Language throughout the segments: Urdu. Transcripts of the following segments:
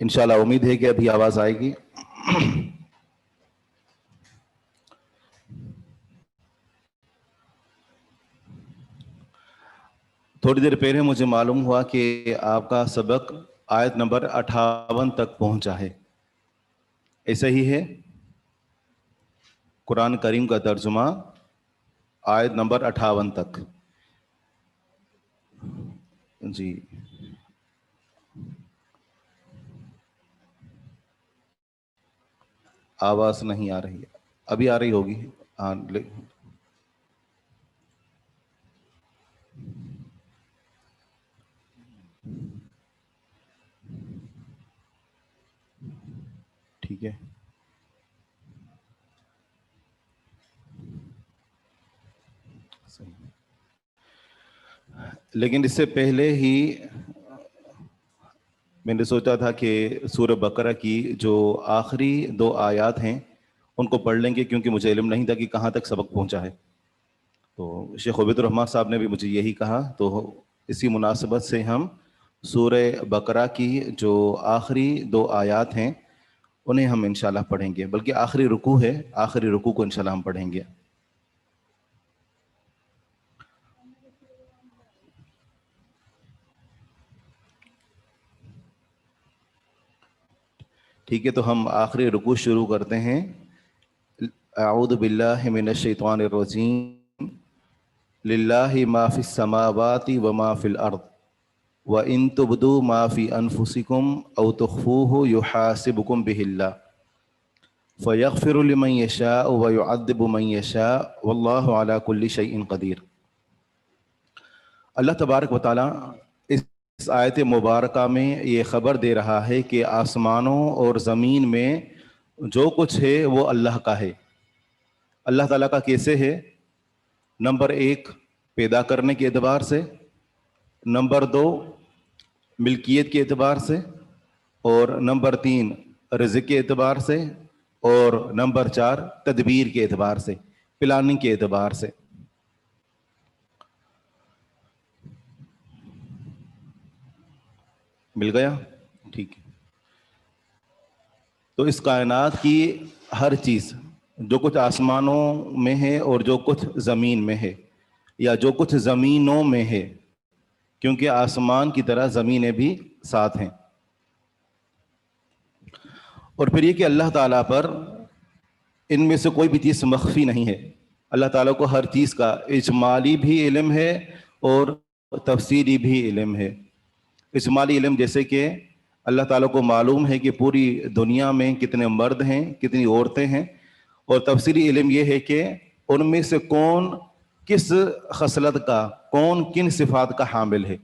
انشاءاللہ امید ہے کہ ابھی آواز آئے گی. تھوڑی دیر پہلے مجھے معلوم ہوا کہ آپ کا سبق آیت نمبر 58 تک پہنچا ہے. ایسا ہی ہے؟ قرآن کریم کا ترجمہ آیت نمبر 58 تک. جی آواز نہیں آ رہی ہے. ابھی آ رہی ہوگی. ہاں ٹھیک ہے. لیکن اس سے پہلے ہی میں نے سوچا تھا کہ سورہ بقرہ کی جو آخری 2 آیات ہیں ان کو پڑھ لیں گے، کیونکہ مجھے علم نہیں تھا کہ کہاں تک سبق پہنچا ہے. تو شیخ عبید الرحمن صاحب نے بھی مجھے یہی کہا، تو اسی مناسبت سے ہم سورہ بقرہ کی جو آخری 2 آیات ہیں انہیں ہم انشاءاللہ پڑھیں گے، بلکہ آخری رکوع ہے، آخری رکوع کو انشاءاللہ ہم پڑھیں گے. ٹھیک ہے، تو ہم آخری رکوع شروع کرتے ہیں. اعوذ باللہ من الشیطان الرجیم. للہ ما فی السماوات وما فی الارض وَإِن تُبْدُوا مَا فِي أَنفُسِكُمْ أَوْ تُخْفُوهُ يُحَاسِبْكُم بِهِ اللَّهُ فَيَغْفِرُ لِمَن يَشَاءُ وَيُعَذِّبُ مَن يَشَاءُ وَاللَّهُ عَلَى كُلِّ شَيْءٍ قَدِيرٌ. اللہ تبارک و تعالیٰ اس آیت مبارکہ میں یہ خبر دے رہا ہے کہ آسمانوں اور زمین میں جو کچھ ہے وہ اللہ کا ہے. اللہ تعالیٰ کا کیسے ہے؟ نمبر 1 پیدا کرنے کے اعتبار سے، نمبر 2 ملکیت کے اعتبار سے، اور نمبر 3 رزق کے اعتبار سے، اور نمبر 4 تدبیر کے اعتبار سے، پلاننگ کے اعتبار سے. مل گیا؟ ٹھیک ہے. تو اس کائنات کی ہر چیز، جو کچھ آسمانوں میں ہے اور جو کچھ زمین میں ہے، یا جو کچھ زمینوں میں ہے، کیونکہ آسمان کی طرح زمینیں بھی ساتھ ہیں. اور پھر یہ کہ اللہ تعالیٰ پر ان میں سے کوئی بھی چیز مخفی نہیں ہے. اللہ تعالیٰ کو ہر چیز کا اجمالی بھی علم ہے اور تفصیلی بھی علم ہے. اجمالی علم جیسے کہ اللہ تعالیٰ کو معلوم ہے کہ پوری دنیا میں کتنے مرد ہیں، کتنی عورتیں ہیں. اور تفصیلی علم یہ ہے کہ ان میں سے کون کس خصلت کا، کون کن صفات کا حامل ہے.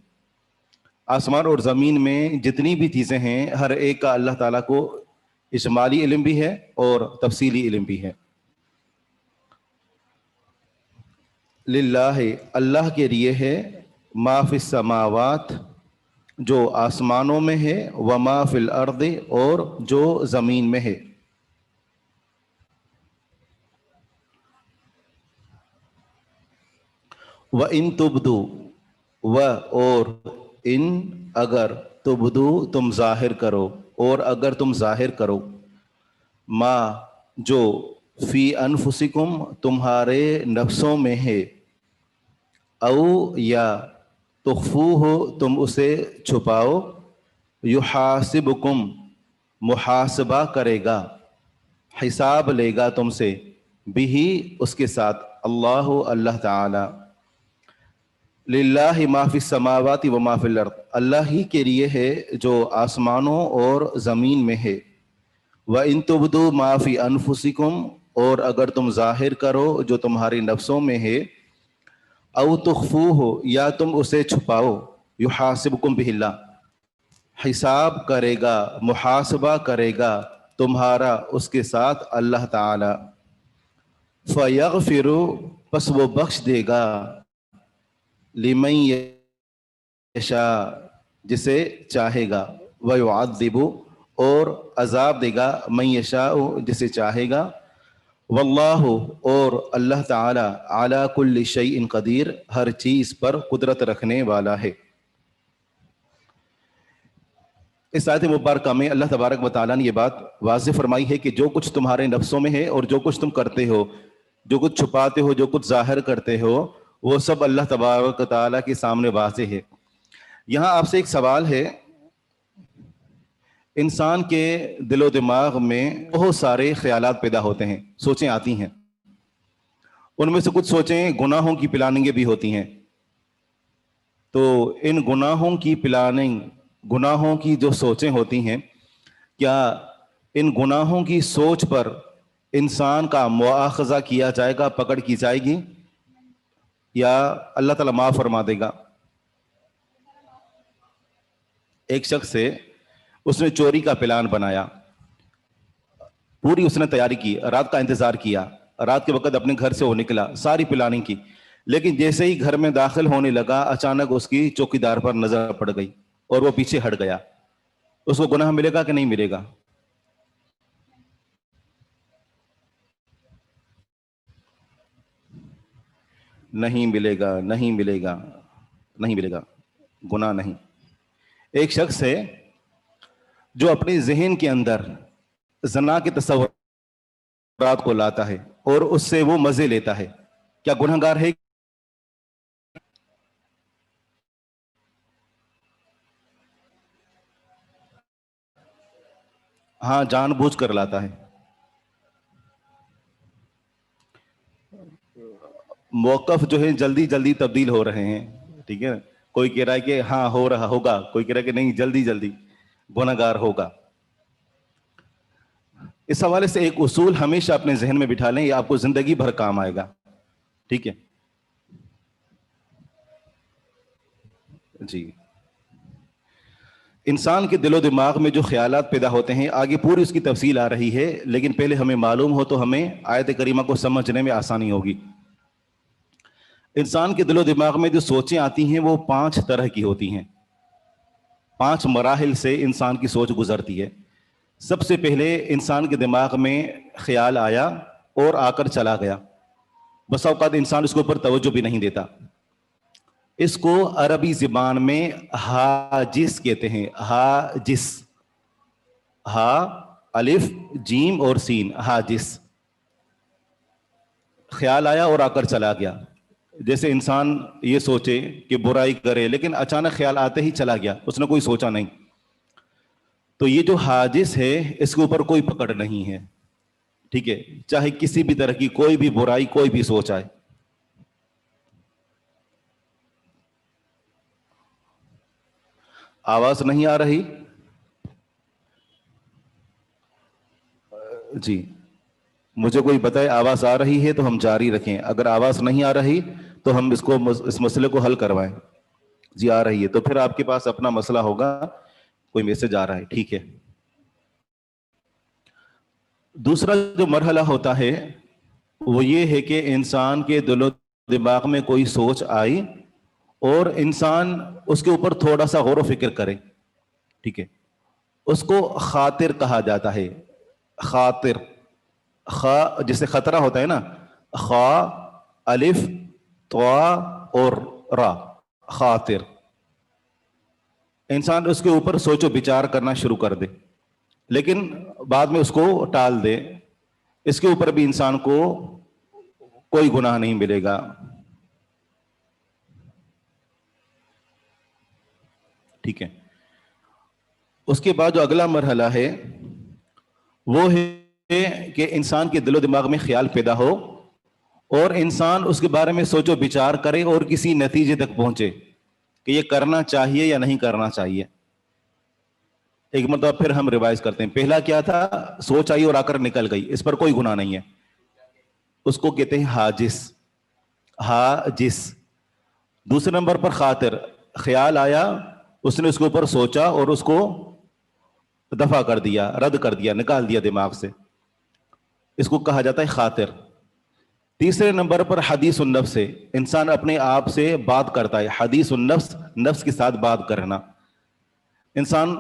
آسمان اور زمین میں جتنی بھی چیزیں ہیں ہر ایک کا اللہ تعالیٰ کو اجمالی علم بھی ہے اور تفصیلی علم بھی ہے. للہ اللہ کے لیے ہے ما فی السماوات جو آسمانوں میں ہے، وما فی الارض اور جو زمین میں ہے. وَإِن تُبْدُوا اور ان اگر تبدو تم ظاہر کرو، اور اگر تم ظاہر کرو، ما جو فی انفسکم تمہارے نفسوں میں ہے، او یا تخفوہ تم اسے چھپاؤ، یحاسبکم محاسبہ کرے گا، حساب لے گا تم سے، بھی اس کے ساتھ، اللہ تعالی. للہ ما فی السماوات و ما فی الارض اللہ ہی کے لیے ہے جو آسمانوں اور زمین میں ہے. وَإِن تُبْدُوا مَا فِي أَنفُسِكُمْ اور اگر تم ظاہر کرو جو تمہاری نفسوں میں ہے، او تخفوہ یا تم اسے چھپاؤ، یحاسبکم بہ اللہ حساب کرے گا، محاسبہ کرے گا تمہارا اس کے ساتھ اللہ تعالی. فَيَغْفِرُ پس وہ بخش دے گا، لمن یشاء جسے چاہے گا، وَيُعَذِّبُ اور عذاب دے گا، من یشاء جسے چاہے گا، واللہ اور اللہ تعالی علی کل شیء قدیر ہر چیز پر قدرت رکھنے والا ہے. اس آیت مبارکہ میں اللہ تبارک و تعالیٰ نے یہ بات واضح فرمائی ہے کہ جو کچھ تمہارے نفسوں میں ہے اور جو کچھ تم کرتے ہو، جو کچھ چھپاتے ہو، جو کچھ ظاہر کرتے ہو، وہ سب اللہ تبارک و تعالیٰ کے سامنے واضح ہے۔ یہاں آپ سے ایک سوال ہے، انسان کے دل و دماغ میں بہت سارے خیالات پیدا ہوتے ہیں، سوچیں آتی ہیں، ان میں سے کچھ سوچیں گناہوں کی پلاننگیں بھی ہوتی ہیں۔ تو ان گناہوں کی پلاننگ، گناہوں کی جو سوچیں ہوتی ہیں، کیا ان گناہوں کی سوچ پر انسان کا مواخذہ کیا جائے گا، پکڑ کی جائے گی، یا اللہ تعالیٰ معاف فرما دے گا؟ ایک شخص سے اس نے چوری کا پلان بنایا، پوری اس نے تیاری کی، رات کا انتظار کیا، رات کے وقت اپنے گھر سے وہ نکلا، ساری پلاننگ کی، لیکن جیسے ہی گھر میں داخل ہونے لگا اچانک اس کی چوکیدار پر نظر پڑ گئی اور وہ پیچھے ہٹ گیا۔ اس کو گناہ ملے گا کہ نہیں ملے گا؟ نہیں ملے گا، نہیں ملے گا، نہیں ملے گا، گناہ نہیں۔ ایک شخص ہے جو اپنے ذہن کے اندر زنا کے تصورات کو لاتا ہے اور اس سے وہ مزے لیتا ہے، کیا گناہ گار ہے؟ ہاں، جان بوجھ کر لاتا ہے۔ موقف جو ہے جلدی جلدی تبدیل ہو رہے ہیں، ٹھیک ہے، کوئی کہہ رہا ہے کہ ہاں ہو رہا ہوگا، کوئی کہہ رہا ہے کہ نہیں جلدی جلدی گناہ گار ہوگا۔ اس حوالے سے ایک اصول ہمیشہ اپنے ذہن میں بٹھا لیں، یہ آپ کو زندگی بھر کام آئے گا، ٹھیک ہے جی۔ انسان کے دل و دماغ میں جو خیالات پیدا ہوتے ہیں، آگے پوری اس کی تفصیل آ رہی ہے، لیکن پہلے ہمیں معلوم ہو تو ہمیں آیت کریمہ کو سمجھنے میں آسانی ہوگی۔ انسان کے دل و دماغ میں جو سوچیں آتی ہیں وہ 5 طرح کی ہوتی ہیں، 5 مراحل سے انسان کی سوچ گزرتی ہے۔ سب سے پہلے انسان کے دماغ میں خیال آیا اور آ کر چلا گیا، بس اوقات انسان اس کے اوپر توجہ بھی نہیں دیتا۔ اس کو عربی زبان میں حاجس کہتے ہیں، حاجس، ہا الف جیم اور سین، حاجس۔ خیال آیا اور آ کر چلا گیا، جیسے انسان یہ سوچے کہ برائی کرے لیکن اچانک خیال آتے ہی چلا گیا، اس نے کوئی سوچا نہیں۔ تو یہ جو حاجس ہے اس کے اوپر کوئی پکڑ نہیں ہے، ٹھیک ہے، چاہے کسی بھی طرح کی کوئی بھی برائی، کوئی بھی سوچ آئے۔ آواز نہیں آ رہی؟ جی، مجھے کوئی بتائے آواز آ رہی ہے تو ہم جاری رکھیں، اگر آواز نہیں آ رہی تو ہم اس مسئلے کو حل کروائیں۔ جی آ رہی ہے تو پھر آپ کے پاس اپنا مسئلہ ہوگا، کوئی میسج آ رہا ہے، ٹھیک ہے۔ دوسرا جو مرحلہ ہوتا ہے وہ یہ ہے کہ انسان کے دل و دماغ میں کوئی سوچ آئی اور انسان اس کے اوپر تھوڑا سا غور و فکر کرے، ٹھیک ہے، اس کو خاطر کہا جاتا ہے۔ خاطر، خا جیسے خطرہ ہوتا ہے نا، خا الف طا اور را، خاطر۔ انسان اس کے اوپر سوچ و بچار کرنا شروع کر دے لیکن بعد میں اس کو ٹال دے، اس کے اوپر بھی انسان کو کوئی گناہ نہیں ملے گا، ٹھیک ہے۔ اس کے بعد جو اگلا مرحلہ ہے وہ ہے کہ انسان کے دل و دماغ میں خیال پیدا ہو اور انسان اس کے بارے میں سوچ و بچار کرے اور کسی نتیجے تک پہنچے کہ یہ کرنا چاہیے یا نہیں کرنا چاہیے۔ ایک مرتبہ پھر ہم ریوائز کرتے ہیں، پہلا کیا تھا؟ سوچ آئی اور آ کر نکل گئی، اس پر کوئی گناہ نہیں ہے، اس کو کہتے ہیں حاجس، حاجس۔ دوسرے نمبر پر خاطر، خیال آیا، اس نے اس کے اوپر سوچا اور اس کو دفع کر دیا، رد کر دیا، نکال دیا دماغ سے، اس کو کہا جاتا ہے خاطر۔ تیسرے نمبر پر حدیث النفس سے، انسان اپنے آپ سے بات کرتا ہے، حدیث النفس، نفس کے ساتھ بات کرنا۔ انسان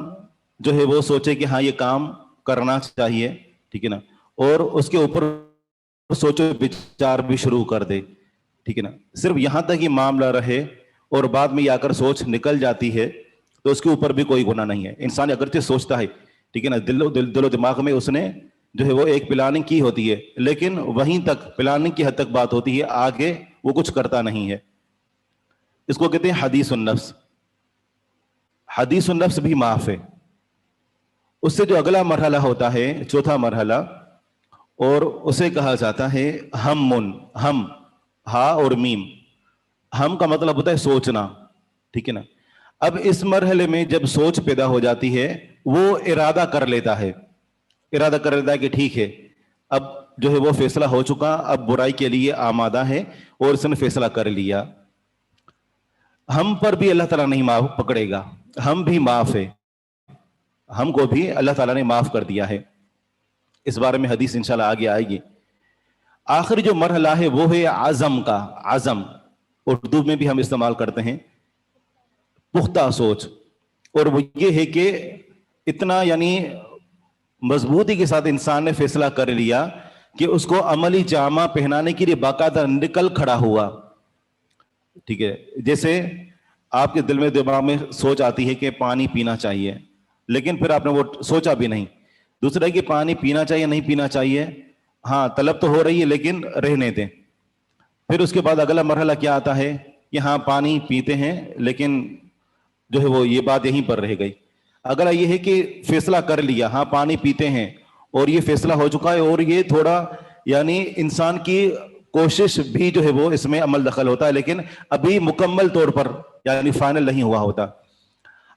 جو ہے وہ سوچے کہ ہاں یہ کام کرنا چاہیے، ٹھیک ہے نا، اور اس کے اوپر سوچو بچار بھی شروع کر دے، ٹھیک ہے نا، صرف یہاں تک ہی معاملہ رہے اور بعد میں آ کر سوچ نکل جاتی ہے تو اس کے اوپر بھی کوئی گناہ نہیں ہے. انسان اگرچہ سوچتا ہے, ٹھیک ہے نا, دل و دماغ میں اس نے جو ہے وہ ایک پلاننگ کی ہوتی ہے, لیکن وہیں تک پلاننگ کی حد تک بات ہوتی ہے, آگے وہ کچھ کرتا نہیں ہے. اس کو کہتے ہیں حدیث النفس. حدیث النفس بھی معاف ہے. اس سے جو اگلا مرحلہ ہوتا ہے, چوتھا مرحلہ, اور اسے کہا جاتا ہے ہم. ہم, ہا اور میم. ہم کا مطلب ہوتا ہے سوچنا, ٹھیک ہے نا. اب اس مرحلے میں جب سوچ پیدا ہو جاتی ہے, وہ ارادہ کر لیتا ہے, کہ ٹھیک ہے اب جو ہے وہ فیصلہ ہو چکا, اب برائی کے لیے آمادہ ہے, اور اس نے فیصلہ کر لیا. ہم پر بھی اللہ تعالیٰ نہیں معاف پکڑے گا, ہم بھی معاف ہے, ہم کو بھی اللہ تعالیٰ نے معاف کر دیا ہے. اس بارے میں حدیث انشاءاللہ آگے آئے گی. آخری جو مرحلہ ہے وہ ہے عزم کا. عزم اردو میں بھی ہم استعمال کرتے ہیں, پختہ سوچ. اور وہ یہ ہے کہ اتنا یعنی مضبوطی کے ساتھ انسان نے فیصلہ کر لیا کہ اس کو عملی جامہ پہنانے کے لیے باقاعدہ نکل کھڑا ہوا. ٹھیک ہے, جیسے آپ کے دل میں دماغ میں سوچ آتی ہے کہ پانی پینا چاہیے, لیکن پھر آپ نے وہ سوچا بھی نہیں. دوسرا ہے کہ پانی پینا چاہیے نہیں پینا چاہیے, ہاں طلب تو ہو رہی ہے لیکن رہنے دیں. پھر اس کے بعد اگلا مرحلہ کیا آتا ہے کہ ہاں پانی پیتے ہیں, لیکن جو ہے وہ یہ بات یہیں پر رہ گئی. اگلا یہ ہے کہ فیصلہ کر لیا, ہاں پانی پیتے ہیں, اور یہ فیصلہ ہو چکا ہے, اور یہ تھوڑا یعنی انسان کی کوشش بھی جو ہے وہ اس میں عمل دخل ہوتا ہے, لیکن ابھی مکمل طور پر یعنی فائنل نہیں ہوا ہوتا.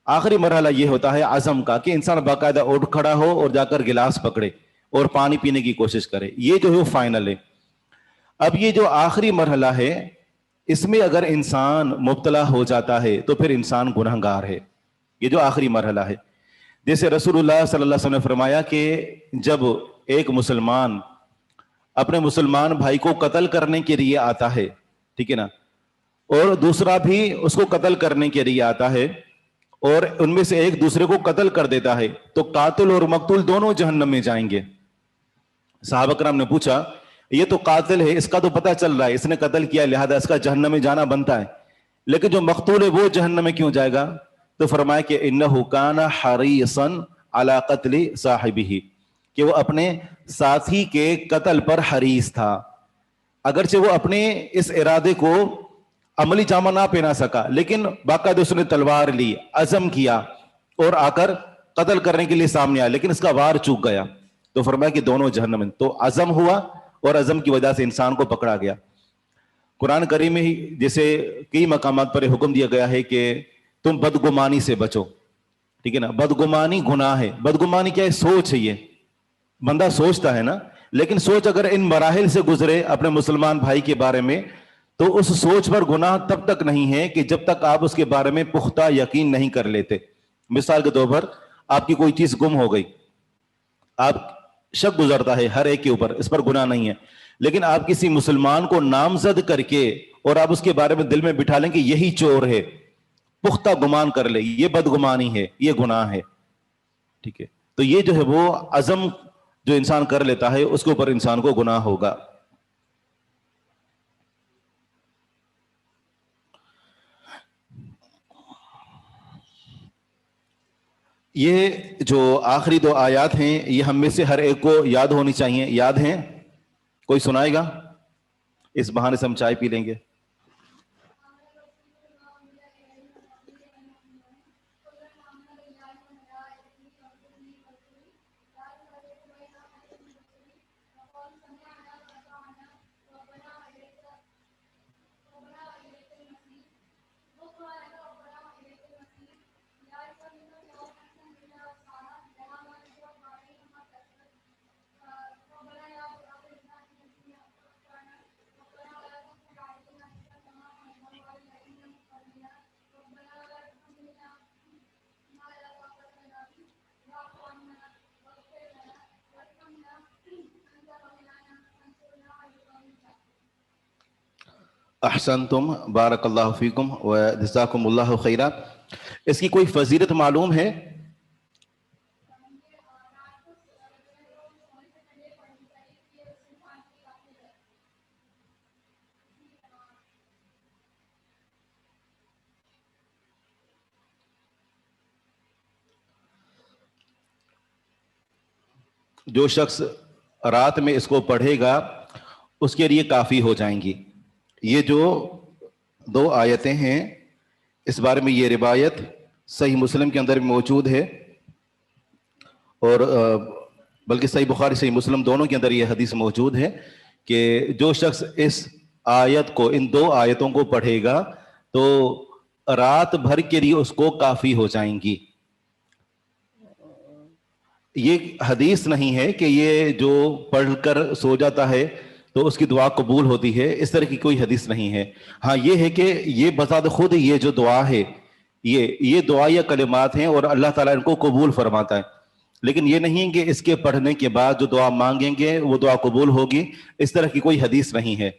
آخری مرحلہ یہ ہوتا ہے عزم کا, کہ انسان باقاعدہ اٹھ کھڑا ہو اور جا کر گلاس پکڑے اور پانی پینے کی کوشش کرے. یہ جو ہے وہ فائنل ہے. اب یہ جو آخری مرحلہ ہے, اس میں اگر انسان مبتلا ہو جاتا ہے تو پھر انسان گنہگار ہے. یہ جو آخری مرحلہ ہے, جیسے رسول اللہ صلی اللہ علیہ وسلم نے فرمایا کہ جب ایک مسلمان اپنے مسلمان بھائی کو قتل کرنے کے لیے آتا ہے, ٹھیک ہے نا, اور دوسرا بھی اس کو قتل کرنے کے لیے آتا ہے, اور ان میں سے ایک دوسرے کو قتل کر دیتا ہے, تو قاتل اور مقتول دونوں جہنم میں جائیں گے. صحابہ کرام نے پوچھا یہ تو قاتل ہے, اس کا تو پتہ چل رہا ہے اس نے قتل کیا, لہذا اس کا جہنم میں جانا بنتا ہے, لیکن جو مقتول ہے وہ جہنم میں کیوں جائے گا؟ تو فرمایا کہ انہ کان حریصا علی قتل صاحبہ, کہ وہ اپنے ساتھی کے قتل پر حریص تھا. اگرچہ وہ اپنے اس ارادے کو عملی جامہ نہ پہنا سکا, لیکن باقاعدہ اس نے تلوار لی, عزم کیا, اور آ کر قتل کرنے کے لیے سامنے آیا, لیکن اس کا وار چوک گیا. تو فرمایا کہ دونوں جہنم میں. تو عزم ہوا, اور عزم کی وجہ سے انسان کو پکڑا گیا. قرآن کریم میں ہی جیسے کئی مقامات پر حکم دیا گیا ہے کہ تم بدگمانی سے بچو, ٹھیک ہے نا. بدگمانی گناہ ہے. بدگمانی کیا ہے؟ سوچ ہے. یہ بندہ سوچتا ہے نا, لیکن سوچ اگر ان مراحل سے گزرے اپنے مسلمان بھائی کے بارے میں, تو اس سوچ پر گناہ تب تک نہیں ہے کہ جب تک آپ اس کے بارے میں پختہ یقین نہیں کر لیتے. مثال کے طور پر آپ کی کوئی چیز گم ہو گئی, آپ شک گزرتا ہے ہر ایک کے اوپر, اس پر گناہ نہیں ہے, لیکن آپ کسی مسلمان کو نامزد کر کے اور آپ اس کے بارے میں دل میں بٹھا لیں کہ یہی چور ہے, پختہ گمان کر لے, یہ بدگمانی ہے, یہ گناہ ہے. ٹھیک ہے, تو یہ جو ہے وہ عزم جو انسان کر لیتا ہے اس کے اوپر انسان کو گناہ ہوگا. یہ جو آخری دو آیات ہیں یہ ہم میں سے ہر ایک کو یاد ہونی چاہیے. یاد ہیں؟ کوئی سنائے گا؟ اس بہانے سے ہم چائے پی لیں گے. احسنتم, بارک اللہ فیکم و جزاکم اللہ خیرا. اس کی کوئی فضیلت معلوم ہے؟ جو شخص رات میں اس کو پڑھے گا اس کے لیے کافی ہو جائیں گی. یہ جو 2 آیتیں ہیں اس بارے میں یہ روایت صحیح مسلم کے اندر بھی موجود ہے، اور بلکہ صحیح بخاری صحیح مسلم دونوں کے اندر یہ حدیث موجود ہے کہ جو شخص اس آیت کو، ان 2 آیتوں کو پڑھے گا تو رات بھر کے لیے اس کو کافی ہو جائیں گی. یہ حدیث نہیں ہے کہ یہ جو پڑھ کر سو جاتا ہے تو اس کی دعا قبول ہوتی ہے، اس طرح کی کوئی حدیث نہیں ہے. ہاں یہ ہے کہ یہ بذات خود یہ جو دعا ہے یہ دعا یا کلمات ہیں اور اللہ تعالیٰ ان کو قبول فرماتا ہے، لیکن یہ نہیں کہ اس کے پڑھنے کے بعد جو دعا مانگیں گے وہ دعا قبول ہوگی، اس طرح کی کوئی حدیث نہیں ہے.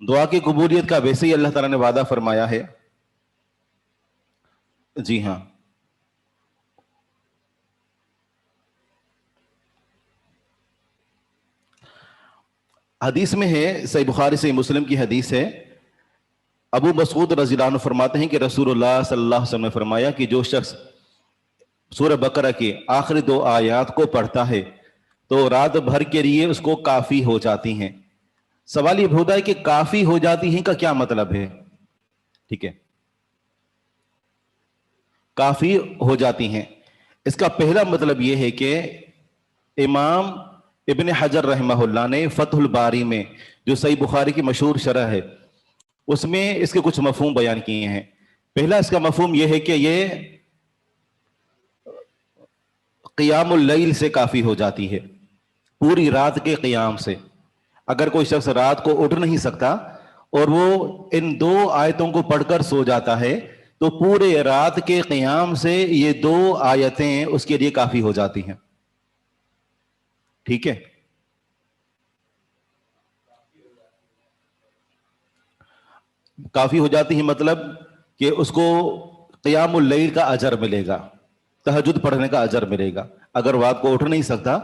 دعا کی قبولیت کا ویسے ہی اللہ تعالیٰ نے وعدہ فرمایا ہے. جی ہاں، حدیث میں ہے، صحیح بخاری صحیح مسلم کی حدیث ہے، ابو مسعود رضی اللہ عنہ فرماتے ہیں کہ رسول اللہ صلی اللہ علیہ وسلم نے فرمایا کہ جو شخص سورہ بقرہ کی آخری 2 آیات کو پڑھتا ہے تو رات بھر کے لیے اس کو کافی ہو جاتی ہیں. سوال یہ ہوتا ہے کہ کافی ہو جاتی ہیں کا کیا مطلب ہے؟ ٹھیک ہے، کافی ہو جاتی ہیں، اس کا پہلا مطلب یہ ہے کہ امام ابن حجر رحمہ اللہ نے فتح الباری میں جو صحیح بخاری کی مشہور شرح ہے اس میں اس کے کچھ مفہوم بیان کیے ہیں. پہلا اس کا مفہوم یہ ہے کہ یہ قیام اللیل سے کافی ہو جاتی ہے، پوری رات کے قیام سے. اگر کوئی شخص رات کو اٹھ نہیں سکتا اور وہ ان 2 آیتوں کو پڑھ کر سو جاتا ہے تو پورے رات کے قیام سے یہ 2 آیتیں اس کے لیے کافی ہو جاتی ہیں. ٹھیک ہے، کافی ہو جاتی ہیں مطلب کہ اس کو قیام اللیل کا اجر ملے گا، تہجد پڑھنے کا اجر ملے گا. اگر رات کو اٹھ نہیں سکتا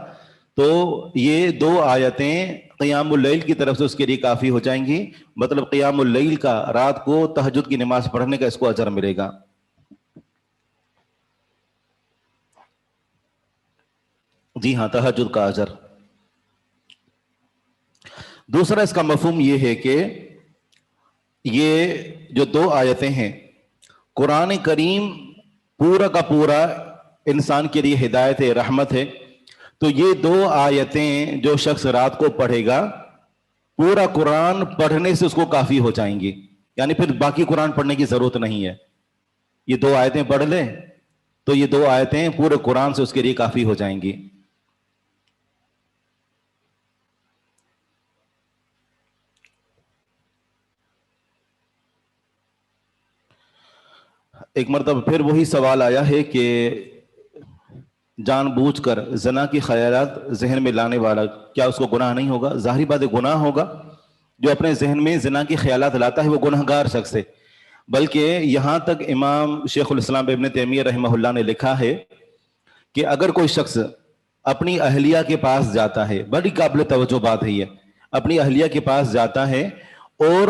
تو یہ 2 آیتیں قیام اللیل کی طرف سے اس کے لیے کافی ہو جائیں گی، مطلب قیام اللیل کا، رات کو تہجد کی نماز پڑھنے کا اس کو اجر ملے گا. جی ہاں، تہجد کا اجر. دوسرا اس کا مفہوم یہ ہے کہ یہ جو 2 آیتیں ہیں قرآن کریم پورا کا پورا انسان کے لیے ہدایت ہے، رحمت ہے. تو یہ 2 آیتیں جو شخص رات کو پڑھے گا پورا قرآن پڑھنے سے اس کو کافی ہو جائیں گی، یعنی پھر باقی قرآن پڑھنے کی ضرورت نہیں ہے. یہ 2 آیتیں پڑھ لیں تو یہ 2 آیتیں پورے قرآن سے اس کے لیے کافی ہو جائیں گی. ایک مرتبہ پھر وہی سوال آیا ہے کہ جان بوجھ کر زنا کی خیالات ذہن میں لانے والا کیا اس کو گناہ نہیں ہوگا؟ ظاہری بات ہے گناہ ہوگا. جو اپنے ذہن میں زنا کی خیالات لاتا ہے وہ گنہگار شخص ہے. بلکہ یہاں تک امام شیخ الاسلام ابن تیمیہ رحمہ اللہ نے لکھا ہے کہ اگر کوئی شخص اپنی اہلیہ کے پاس جاتا ہے، بڑی قابل توجہ بات ہے یہ، اپنی اہلیہ کے پاس جاتا ہے اور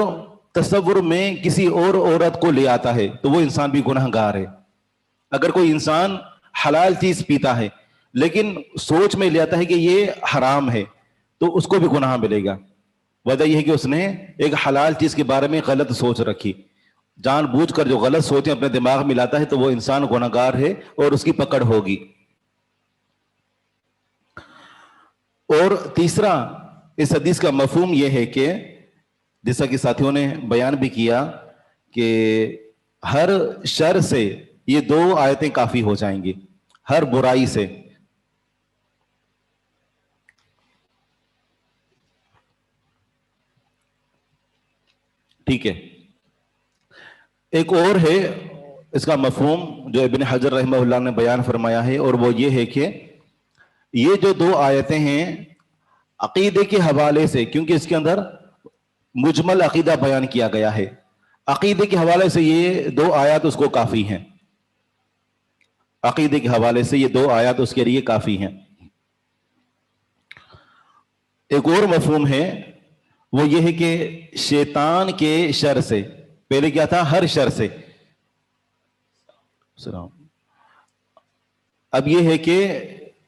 تصور میں کسی اور عورت کو لے آتا ہے تو وہ انسان بھی گنہگار ہے. اگر کوئی انسان حلال چیز پیتا ہے لیکن سوچ میں لے آتا ہے کہ یہ حرام ہے تو اس کو بھی گناہ ملے گا. وجہ یہ ہے کہ اس نے ایک حلال چیز کے بارے میں غلط سوچ رکھی. جان بوجھ کر جو غلط سوچیں اپنے دماغ میں لاتا ہے تو وہ انسان گنہگار ہے اور اس کی پکڑ ہوگی. اور تیسرا اس حدیث کا مفہوم یہ ہے کہ جیسا کہ ساتھیوں نے بیان بھی کیا کہ ہر شر سے یہ 2 آیتیں کافی ہو جائیں گی، ہر برائی سے. ٹھیک ہے، ایک اور ہے اس کا مفہوم جو ابن حجر رحمہ اللہ نے بیان فرمایا ہے، اور وہ یہ ہے کہ یہ جو 2 آیتیں ہیں عقیدے کے حوالے سے، کیونکہ اس کے اندر مجمل عقیدہ بیان کیا گیا ہے، عقیدے کے حوالے سے یہ 2 آیات اس کو کافی ہیں. عقیدے کے حوالے سے یہ 2 آیات اس کے لیے کافی ہیں. ایک اور مفہوم ہے وہ یہ ہے کہ شیطان کے شر سے، پہلے کیا تھا؟ ہر شر سے. اب یہ ہے کہ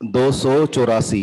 284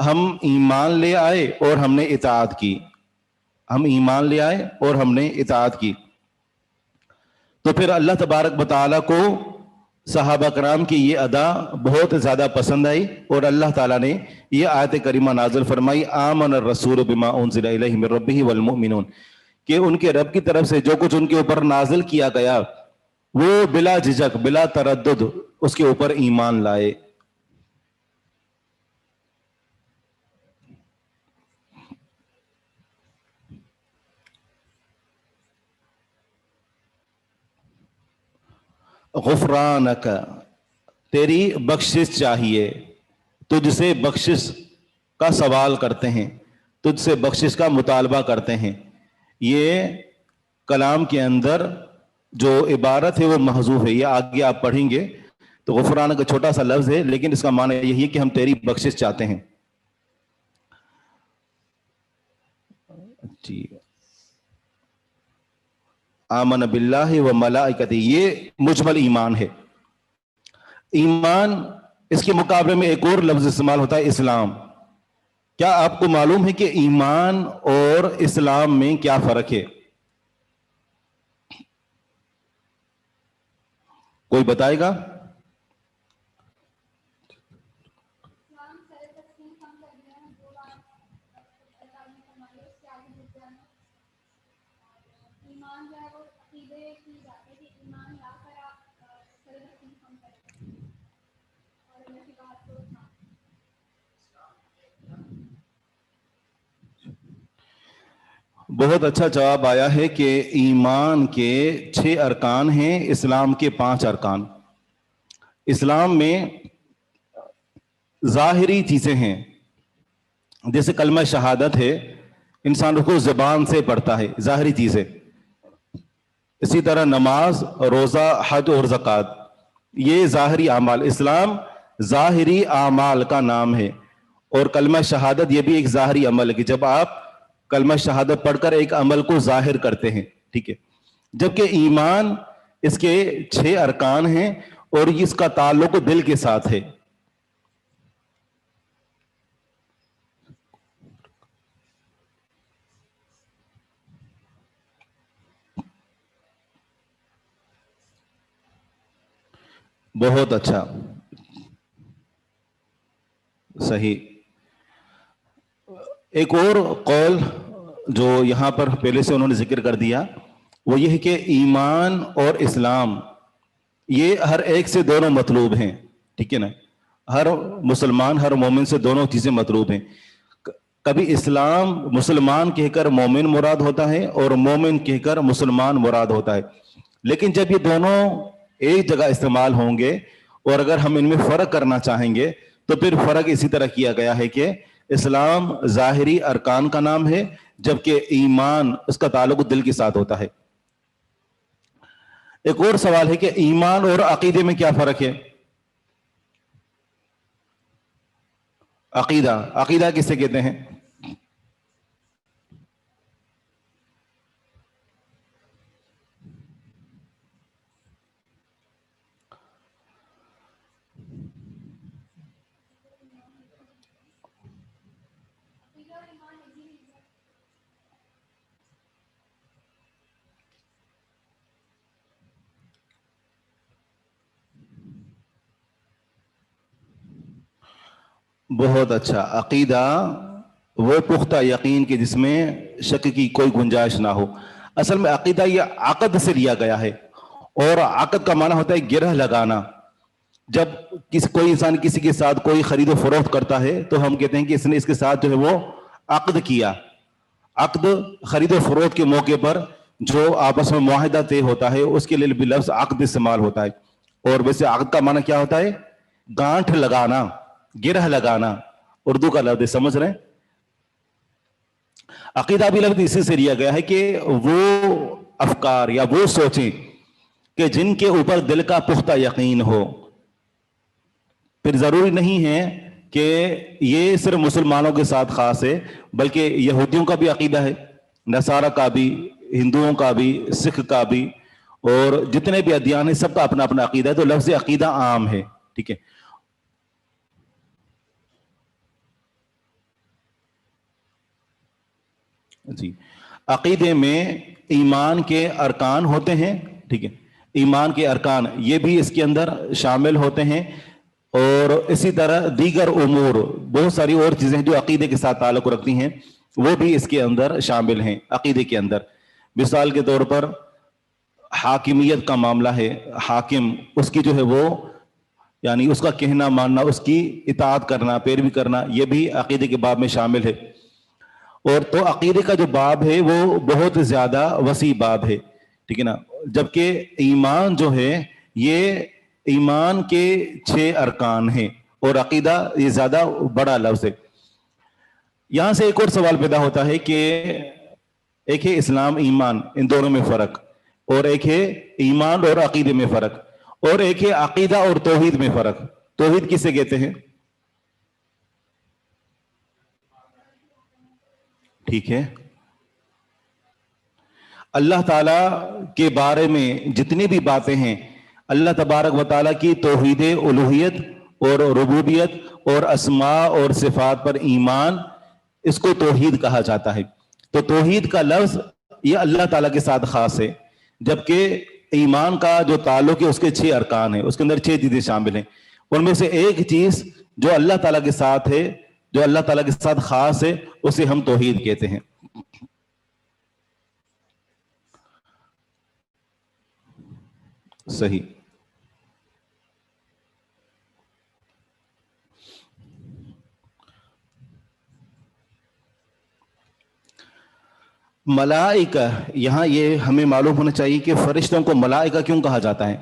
ہم ایمان لے آئے اور ہم نے اطاعت کی، ہم ایمان لے آئے اور ہم نے اطاعت کی، تو پھر اللہ تبارک و تعالیٰ کو صحابہ کرام کی یہ ادا بہت زیادہ پسند آئی، اور اللہ تعالیٰ نے یہ آیت کریمہ نازل فرمائی، آمن الرسول بما انزل الیہ من ربہ والمؤمنون، کہ ان کے رب کی طرف سے جو کچھ ان کے اوپر نازل کیا گیا وہ بلا جھجک بلا تردد اس کے اوپر ایمان لائے۔ غفرانک، تیری بخشش چاہیے، تجھ سے بخشش کا سوال کرتے ہیں، تجھ سے بخشش کا مطالبہ کرتے ہیں۔ یہ کلام کے اندر جو عبارت ہے وہ محذوف ہے، یہ آگے آپ پڑھیں گے تو غفرانک کا چھوٹا سا لفظ ہے، لیکن اس کا معنی یہی ہے کہ ہم تیری بخشش چاہتے ہیں۔ جی، آمن باللہ و ملائکتہ، یہ مجمل ایمان ہے۔ ایمان، اس کے مقابلے میں ایک اور لفظ استعمال ہوتا ہے اسلام۔ کیا آپ کو معلوم ہے کہ ایمان اور اسلام میں کیا فرق ہے؟ کوئی بتائے گا؟ بہت اچھا جواب آیا ہے کہ ایمان کے 6 ارکان ہیں، اسلام کے 5 ارکان۔ اسلام میں ظاہری چیزیں ہیں، جیسے کلمہ شہادت ہے، انسان اس کو زبان سے پڑھتا ہے، ظاہری چیزیں۔ اسی طرح نماز، روزہ، حج اور زکوٰۃ، یہ ظاہری اعمال۔ اسلام ظاہری اعمال کا نام ہے، اور کلمہ شہادت یہ بھی ایک ظاہری عمل ہے کہ جب آپ کلمہ شہادت پڑھ کر ایک عمل کو ظاہر کرتے ہیں، ٹھیک ہے۔ جبکہ ایمان، اس کے 6 ارکان ہیں اور اس کا تعلق دل کے ساتھ ہے۔ بہت اچھا، صحیح۔ ایک اور قول جو یہاں پر پہلے سے انہوں نے ذکر کر دیا وہ یہ ہے کہ ایمان اور اسلام یہ ہر ایک سے دونوں مطلوب ہیں، ٹھیک ہے نا۔ ہر مسلمان، ہر مومن سے دونوں چیزیں مطلوب ہیں۔ کبھی اسلام مسلمان کہہ کر مومن مراد ہوتا ہے اور مومن کہہ کر مسلمان مراد ہوتا ہے، لیکن جب یہ دونوں ایک جگہ استعمال ہوں گے اور اگر ہم ان میں فرق کرنا چاہیں گے تو پھر فرق اسی طرح کیا گیا ہے کہ اسلام ظاہری ارکان کا نام ہے، جبکہ ایمان اس کا تعلق دل کے ساتھ ہوتا ہے۔ ایک اور سوال ہے کہ ایمان اور عقیدے میں کیا فرق ہے؟ عقیدہ، عقیدہ کسے کہتے ہیں؟ بہت اچھا، عقیدہ وہ پختہ یقین کی جس میں شک کی کوئی گنجائش نہ ہو۔ اصل میں عقیدہ یہ عقد سے لیا گیا ہے، اور عقد کا معنی ہوتا ہے گرہ لگانا۔ جب کوئی انسان کسی کے ساتھ کوئی خرید و فروخت کرتا ہے تو ہم کہتے ہیں کہ اس نے اس کے ساتھ جو ہے وہ عقد کیا۔ عقد خرید و فروخت کے موقع پر جو آپس میں معاہدہ طے ہوتا ہے اس کے لیے بھی لفظ عقد استعمال ہوتا ہے۔ اور ویسے عقد کا معنی کیا ہوتا ہے؟ گانٹھ لگانا، گرہ لگانا، اردو کا لفظ سمجھ رہے ہیں۔ عقیدہ بھی لفظ اسی سے لیا گیا ہے کہ وہ افکار یا وہ سوچیں کہ جن کے اوپر دل کا پختہ یقین ہو۔ پھر ضروری نہیں ہے کہ یہ صرف مسلمانوں کے ساتھ خاص ہے، بلکہ یہودیوں کا بھی عقیدہ ہے، نصارہ کا بھی، ہندوؤں کا بھی، سکھ کا بھی، اور جتنے بھی ادیان ہیں سب کا اپنا اپنا عقیدہ ہے۔ تو لفظ عقیدہ عام ہے، ٹھیک ہے۔ جی عقیدے میں ایمان کے ارکان ہوتے ہیں، ٹھیک ہے، ایمان کے ارکان یہ بھی اس کے اندر شامل ہوتے ہیں، اور اسی طرح دیگر امور بہت ساری اور چیزیں جو عقیدے کے ساتھ تعلق رکھتی ہیں وہ بھی اس کے اندر شامل ہیں عقیدے کے اندر۔ مثال کے طور پر حاکمیت کا معاملہ ہے، حاکم اس کی جو ہے وہ یعنی اس کا کہنا ماننا، اس کی اطاعت کرنا، پیروی کرنا، یہ بھی عقیدے کے باب میں شامل ہے۔ اور تو عقیدے کا جو باب ہے وہ بہت زیادہ وسیع باب ہے، ٹھیک ہے نا، جبکہ ایمان جو ہے یہ ایمان کے 6 ارکان ہیں اور عقیدہ یہ زیادہ بڑا لفظ ہے۔ یہاں سے ایک اور سوال پیدا ہوتا ہے کہ ایک ہے اسلام ایمان، ان دونوں میں فرق، اور ایک ہے ایمان اور عقیدے میں فرق، اور ایک ہے عقیدہ اور توحید میں فرق۔ توحید کسے کہتے ہیں؟ ٹھیک ہے، اللہ تعالیٰ کے بارے میں جتنی بھی باتیں ہیں، اللہ تبارک و تعالیٰ کی توحید الوہیت اور ربوبیت اور اسماء اور صفات پر ایمان، اس کو توحید کہا جاتا ہے۔ تو توحید کا لفظ یہ اللہ تعالیٰ کے ساتھ خاص ہے، جبکہ ایمان کا جو تعلق ہے اس کے 6 ارکان ہیں، اس کے اندر 6 چیزیں شامل ہیں۔ ان میں سے ایک چیز جو اللہ تعالیٰ کے ساتھ ہے، جو اللہ تعالیٰ کے ساتھ خاص ہے، اسے ہم توحید کہتے ہیں۔ صحیح۔ ملائکہ، یہاں یہ ہمیں معلوم ہونا چاہیے کہ فرشتوں کو ملائکہ کیوں کہا جاتا ہے؟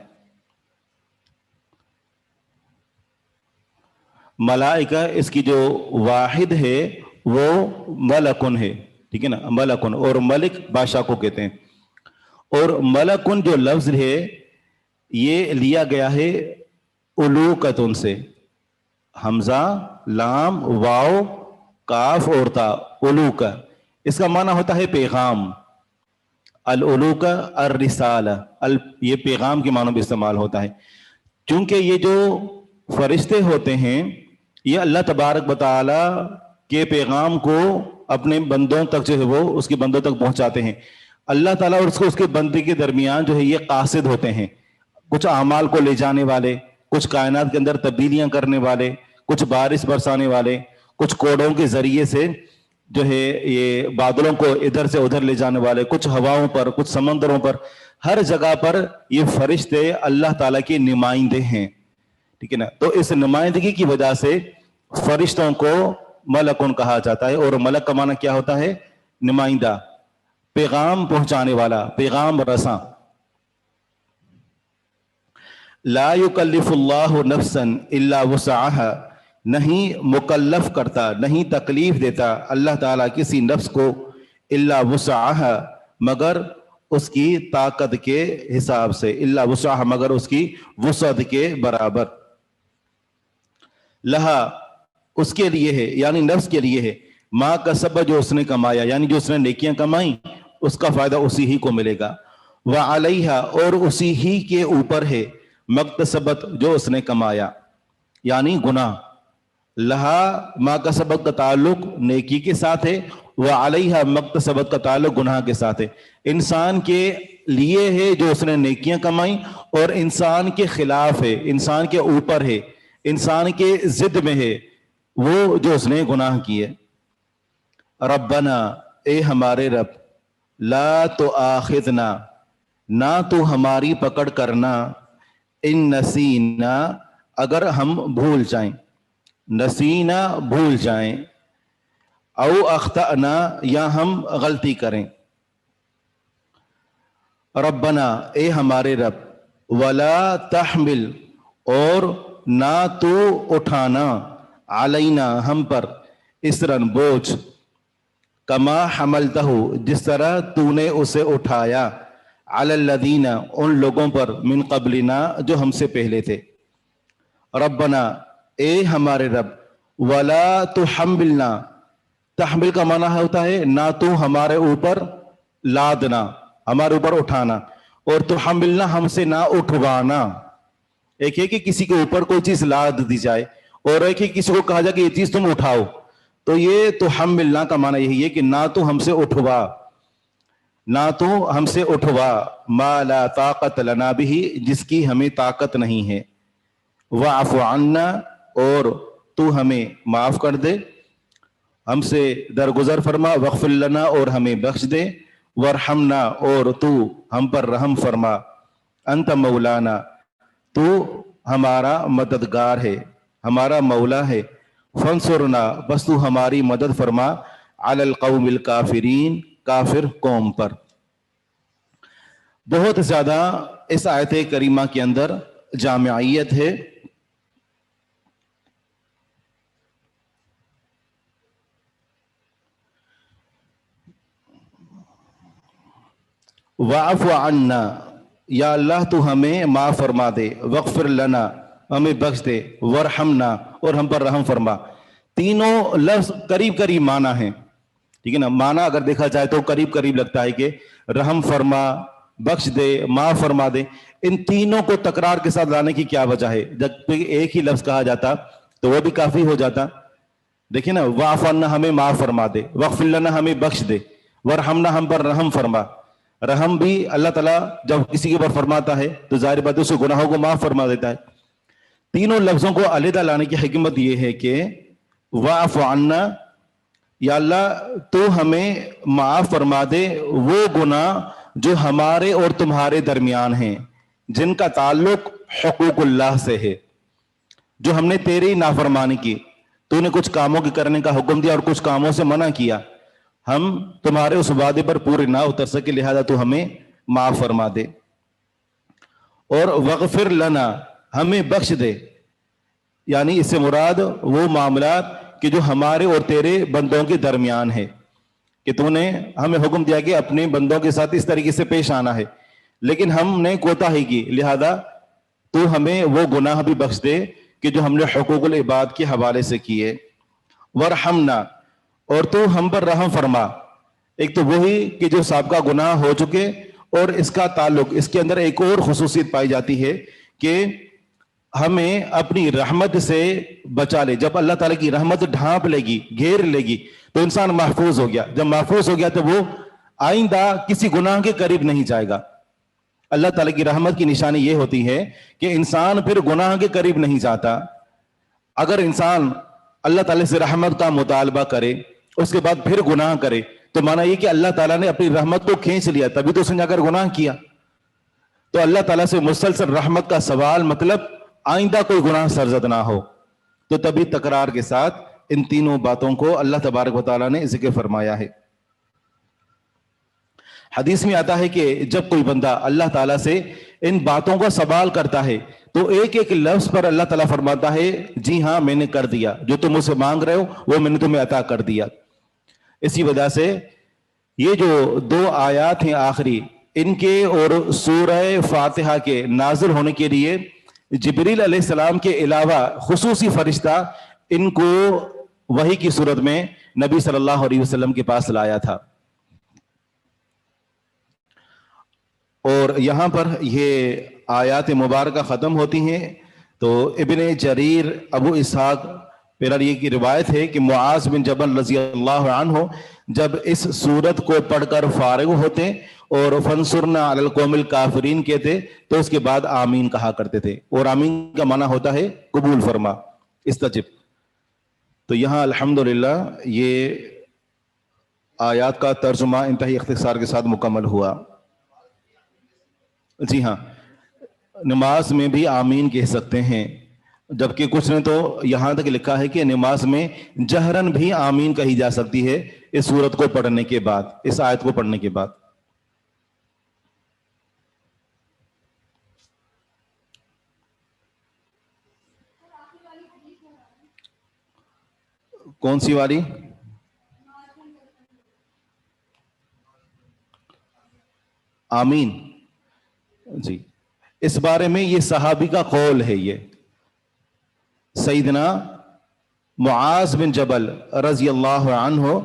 ملائکہ اس کی جو واحد ہے وہ ملکن ہے، ٹھیک ہے نا، ملکن، اور ملک بادشاہ کو کہتے ہیں۔ اور ملکن جو لفظ ہے یہ لیا گیا ہے الوکتن سے، حمزہ لام واو کاف اور تا، الوکہ، اس کا معنی ہوتا ہے پیغام، الالوکہ الرسالہ، یہ پیغام کے معنی میں استعمال ہوتا ہے۔ چونکہ یہ جو فرشتے ہوتے ہیں یہ اللہ تبارک و تعالی کے پیغام کو اپنے بندوں تک جو ہے وہ اس کے بندوں تک پہنچاتے ہیں۔ اللہ تعالیٰ اور اس کے بندے کے درمیان جو ہے یہ قاصد ہوتے ہیں، کچھ اعمال کو لے جانے والے، کچھ کائنات کے اندر تبدیلیاں کرنے والے، کچھ بارش برسانے والے، کچھ کوڑوں کے ذریعے سے جو ہے یہ بادلوں کو ادھر سے ادھر لے جانے والے، کچھ ہواؤں پر، کچھ سمندروں پر، ہر جگہ پر یہ فرشتے اللہ تعالیٰ کے نمائندے ہیں، ٹھیک ہے نا۔ تو اس نمائندگی کی وجہ سے فرشتوں کو ملکن کہا جاتا ہے، اور ملک کا معنی کیا ہوتا ہے؟ نمائندہ، پیغام پہنچانے والا، پیغام رساں۔ لا یکلف اللہ نفسا الا وسعها، نہیں مکلف کرتا، نہیں تکلیف دیتا اللہ تعالیٰ کسی نفس کو الا وسعها، مگر اس کی طاقت کے حساب سے، الا وسعها، مگر اس کی وسعت کے برابر۔ لہا، اس کے لیے ہے، یعنی نفس کے لیے ہے، ما کسب، جو اس نے کمایا، یعنی جو اس نے نیکیاں کمائیں اس کا فائدہ اسی ہی کو ملے گا، وعلیہا، اور اسی ہی کے اوپر ہے، مکتسبت، جو اس نے کمایا، یعنی گناہ۔ لہا ما کسبت کا تعلق نیکی کے ساتھ ہے، وعلیہا مکتسبت کا تعلق گناہ کے ساتھ ہے۔ انسان کے لیے ہے جو اس نے نیکیاں کمائیں، اور انسان کے خلاف ہے، انسان کے اوپر ہے، انسان کے ضد میں ہے وہ جو اس نے گناہ کیے۔ ربنا، اے ہمارے رب، لا تؤاخذنا، نہ تو ہماری پکڑ کرنا، ان نسینا، اگر ہم بھول جائیں، نسینا بھول جائیں، او اخطأنا، یا ہم غلطی کریں۔ ربنا، اے ہمارے رب، ولا تحمل، اور نہ تو اٹھانا، علینا، ہم پر، اسرن، بوجھ، کما حملتہ، جس طرح تو نے اسے اٹھایا، علی الذین، ان لوگوں پر، من قبلنا، جو ہم سے پہلے تھے۔ ربنا، اے ہمارے رب، ولا تحملنا، تحمل کا معنی ہوتا ہے نہ تو ہمارے اوپر لادنا، ہمارے اوپر اٹھانا، اور تحملنا، ہم سے نہ اٹھوانا۔ ایک ہے کہ کسی کے اوپر کوئی چیز لاد دی جائے، اور ایک ہے کسی کو کہا جائے کہ یہ چیز تم اٹھاؤ، تو یہ تو ہم ملنا کا معنی یہی ہے کہ نہ تو ہم سے اٹھوا، نہ تو ہم سے اٹھوا، ما لا طاقت لنا بھی، جس کی ہمیں طاقت نہیں ہے، واعف عنا، اور تو ہمیں معاف کر دے، ہم سے درگزر فرما، واغفر لنا، اور ہمیں بخش دے، وارحمنا، اور تو ہم پر رحم فرما، انت مولانا، تو ہمارا مددگار ہے، ہمارا مولا ہے، فانصرنا، بس تو ہماری مدد فرما، علی القوم الکافرین، کافر قوم پر۔ بہت زیادہ اس آیت کریمہ کے اندر جامعیت ہے۔ واعف عنا، یا اللہ تو ہمیں معاف فرما دے، واغفر لنا، ہمیں بخش دے، ورحمنا، اور ہم پر رحم فرما۔ تینوں لفظ قریب قریب معنی ہیں، ٹھیک ہے نا، معنی اگر دیکھا جائے تو قریب قریب لگتا ہے کہ رحم فرما، بخش دے، معاف فرما دے۔ ان تینوں کو تکرار کے ساتھ لانے کی کیا وجہ ہے؟ جب ایک ہی لفظ کہا جاتا تو وہ بھی کافی ہو جاتا۔ دیکھیں نا، واعف عنا ہمیں معاف فرما دے، واغفر لنا ہمیں بخش دے، ورحمنا ہم پر رحم فرما۔ رحم بھی اللہ تعالیٰ جب کسی کے اوپر فرماتا ہے تو ظاہر بات ہے اس کے گناہوں کو معاف فرما دیتا ہے۔ تینوں لفظوں کو علیحدہ لانے کی حکمت یہ ہے کہ واعف عنا، یا اللہ تو ہمیں معاف فرما دے وہ گناہ جو ہمارے اور تمہارے درمیان ہیں، جن کا تعلق حقوق اللہ سے ہے، جو ہم نے تیری نافرمانی کی، تو نے کچھ کاموں کے کرنے کا حکم دیا اور کچھ کاموں سے منع کیا، ہم تمہارے اس وعدے پر پورے نہ اتر سکے، لہذا تو ہمیں معاف فرما دے۔ اور واغفر لنا، ہمیں بخش دے، یعنی اس سے مراد وہ معاملات کہ جو ہمارے اور تیرے بندوں کے درمیان ہے، کہ تو نے ہمیں حکم دیا کہ اپنے بندوں کے ساتھ اس طریقے سے پیش آنا ہے، لیکن ہم نے کوتاہی کی، لہذا تو ہمیں وہ گناہ بھی بخش دے کہ جو ہم نے حقوق العباد کے حوالے سے کیے۔ ورحمنا، اور تو ہم پر رحم فرما، ایک تو وہی کہ جو سابقہ گناہ ہو چکے، اور اس کا تعلق، اس کے اندر ایک اور خصوصیت پائی جاتی ہے کہ ہمیں اپنی رحمت سے بچا لے۔ جب اللہ تعالیٰ کی رحمت ڈھانپ لے گی، گھیر لے گی، تو انسان محفوظ ہو گیا۔ جب محفوظ ہو گیا تو وہ آئندہ کسی گناہ کے قریب نہیں جائے گا۔ اللہ تعالیٰ کی رحمت کی نشانی یہ ہوتی ہے کہ انسان پھر گناہ کے قریب نہیں جاتا۔ اگر انسان اللہ تعالیٰ سے رحمت کا مطالبہ کرے، اس کے بعد پھر گناہ کرے، تو معنی یہ کہ اللہ تعالیٰ نے اپنی رحمت کو کھینچ لیا، تبھی تو اس نے جا کر گناہ کیا۔ تو اللہ تعالیٰ سے مسلسل رحمت کا سوال، مطلب آئندہ کوئی گناہ سرزد نہ ہو، تو تبھی تکرار کے ساتھ ان تینوں باتوں کو اللہ تبارک و تعالیٰ نے ذکر فرمایا ہے۔ حدیث میں آتا ہے کہ جب کوئی بندہ اللہ تعالیٰ سے ان باتوں کا سوال کرتا ہے تو ایک ایک لفظ پر اللہ تعالیٰ فرماتا ہے جی ہاں میں نے کر دیا، جو تم مجھ سے مانگ رہے ہو وہ میں نے تمہیں عطا کر دیا۔ اسی وجہ سے یہ جو دو آیات ہیں آخری، ان کے اور سورہ فاتحہ کے نازل ہونے کے لیے جبریل علیہ السلام کے علاوہ خصوصی فرشتہ ان کو وحی کی صورت میں نبی صلی اللہ علیہ وسلم کے پاس لایا تھا۔ اور یہاں پر یہ آیات مبارکہ ختم ہوتی ہیں تو ابن جریر ابو اسحاق پیراری کی روایت ہے کہ معاذ بن جبل رضی اللہ عنہ جب اس سورت کو پڑھ کر فارغ ہوتے اور فنصرنا علی القوم الکافرین کہتے تو اس کے بعد آمین کہا کرتے تھے، اور آمین کا معنی ہوتا ہے قبول فرما، استجب۔ تو یہاں الحمدللہ یہ آیات کا ترجمہ انتہائی اختصار کے ساتھ مکمل ہوا۔ جی ہاں، نماز میں بھی آمین کہہ سکتے ہیں، جبکہ کچھ نے تو یہاں تک لکھا ہے کہ نماز میں جہرن بھی آمین کہی جا سکتی ہے اس سورت کو پڑھنے کے بعد، اس آیت کو پڑھنے کے بعد۔ کون سی والی؟ آمین، جی اس بارے میں یہ صحابی کا قول ہے، یہ سیدنا معاذ بن جبل رضی اللہ عنہ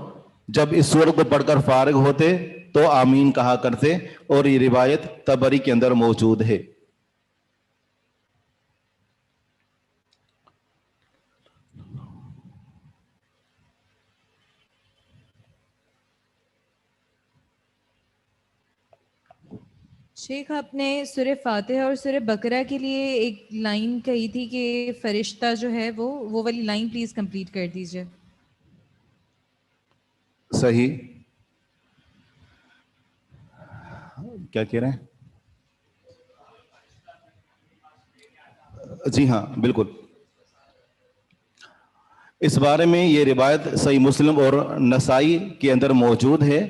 جب اس سورت کو پڑھ کر فارغ ہوتے تو آمین کہا کرتے، اور یہ روایت طبری کے اندر موجود ہے۔ شیخ آپ نے سورہ فاتحہ اور سورہ بقرہ کے لیے ایک لائن کہی تھی کہ فرشتہ جو ہے وہ والی لائن پلیز کمپلیٹ کر دیجیے. صحیح. کیا کہہ رہے ہیں؟ جی ہاں بالکل. اس بارے میں یہ روایت صحیح مسلم اور نسائی کے اندر موجود ہے.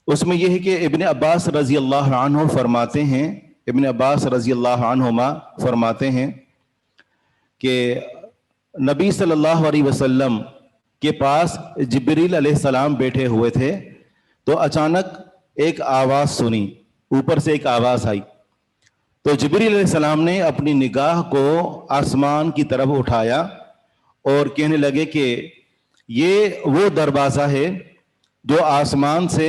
اس میں یہ ہے کہ ابن عباس رضی اللہ عنہ فرماتے ہیں، ابن عباس رضی اللہ عنہما فرماتے ہیں کہ نبی صلی اللہ علیہ وسلم کے پاس جبریل علیہ السلام بیٹھے ہوئے تھے تو اچانک ایک آواز سنی، اوپر سے ایک آواز آئی. تو جبریل علیہ السلام نے اپنی نگاہ کو آسمان کی طرف اٹھایا اور کہنے لگے کہ یہ وہ دروازہ ہے جو آسمان سے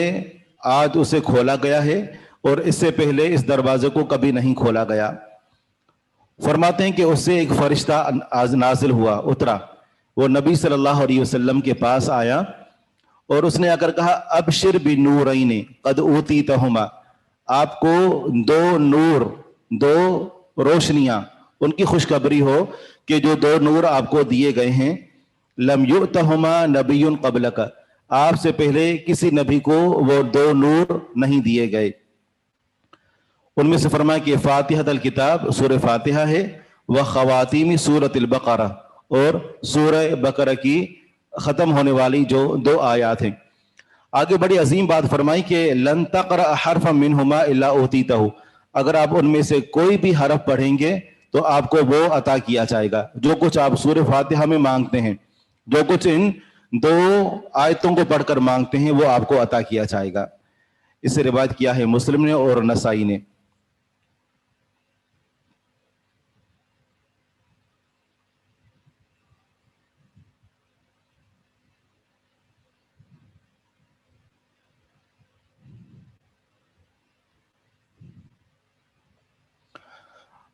آج اسے کھولا گیا ہے اور اس سے پہلے اس دروازے کو کبھی نہیں کھولا گیا. فرماتے ہیں کہ اس سے ایک فرشتہ نازل ہوا، اترا، وہ نبی صلی اللہ علیہ وسلم کے پاس آیا اور اس نے آ کر کہا ابشر بنورین قد اوتیتہما، آپ کو دو نور، دو روشنیاں، ان کی خوشخبری ہو کہ جو دو نور آپ کو دیے گئے ہیں، لم یؤتہما نبی قبلک، آپ سے پہلے کسی نبی کو وہ دو نور نہیں دیے گئے. ان میں سے فرمایا کہ فاتحۃ الکتاب سورہ فاتحہ ہے، و خواتیم سورۃ البقرہ، اور سورہ بقرہ کی ختم ہونے والی جو دو آیات ہیں. آگے بڑی عظیم بات فرمائی کہ لن تقرأ حرفا منہما الا اوتیتہ، اگر آپ ان میں سے کوئی بھی حرف پڑھیں گے تو آپ کو وہ عطا کیا جائے گا. جو کچھ آپ سورہ فاتحہ میں مانگتے ہیں، جو کچھ ان دو آیتوں کو پڑھ کر مانگتے ہیں، وہ آپ کو عطا کیا جائے گا. اسے روایت کیا ہے مسلم نے اور نسائی نے.